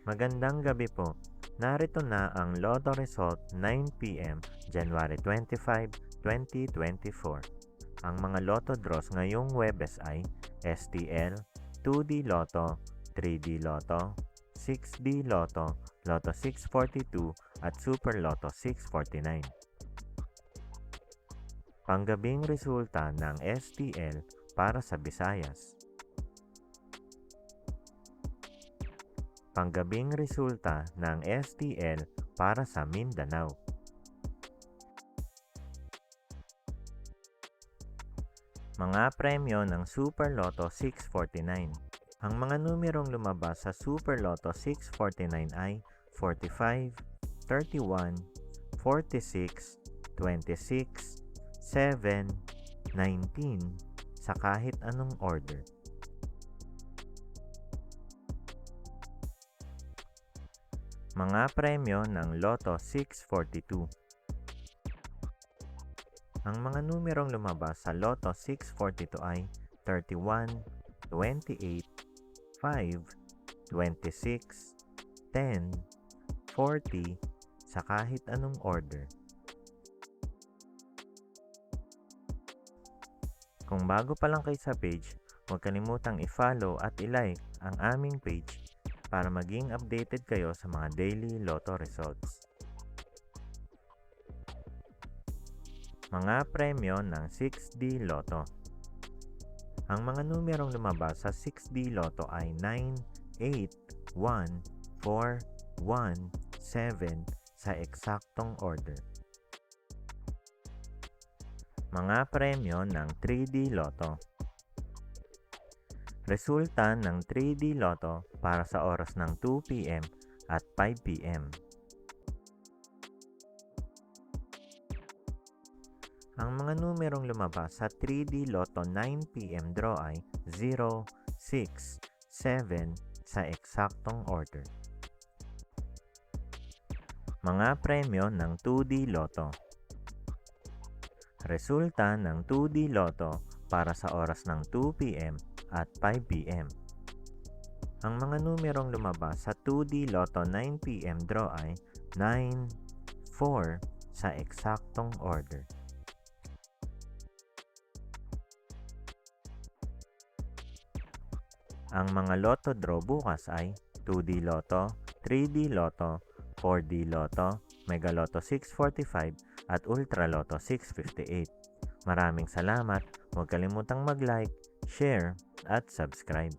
Magandang gabi po. Narito na ang Lotto Result 9 p.m. January 25, 2024. Ang mga Lotto draws ngayong Huwebes ay STL, 2D Lotto, 3D Lotto, 6D Lotto, Lotto 642 at Super Lotto 649. Panggabing resulta ng STL para sa Visayas. Panggabing resulta ng STL para sa Mindanao. Mga premyo ng Super Lotto 649. Ang mga numerong lumabas sa Super Lotto 649 ay 45, 31, 46, 26, 7, 19 sa kahit anong order. Mga premyo ng Lotto 642. Ang mga numerong lumabas sa Lotto 642 ay 31, 28, 5, 26, 10, 40 sa kahit anong order. Kung bago pa lang kayo sa page, huwag kalimutang i-follow at i-like ang aming page para maging updated kayo sa mga daily Lotto results. Mga premyo ng 6D Lotto. Ang mga numerong lumabas sa 6D Lotto ay 9, 8, 1, 4, 1, 7 sa eksaktong order. Mga premyo ng 3D Lotto. Resulta ng 3D Lotto para sa oras ng 2 p.m. at 5 p.m. Ang mga numerong lumabas sa 3D Lotto 9 p.m. draw ay 0, 6, 7 sa eksaktong order. Mga premyo ng 2D Lotto. Resulta ng 2D Lotto para sa oras ng 2 p.m. at 5 p.m. Ang mga numerong lumabas sa 2D Lotto 9 p.m. draw ay 9, 4 sa eksaktong order. Ang mga Lotto draw bukas ay 2D Lotto, 3D Lotto, 4D Lotto, Mega Lotto 645 at Ultra Lotto 658. Maraming salamat. Huwag kalimutang mag-like, share at subscribe.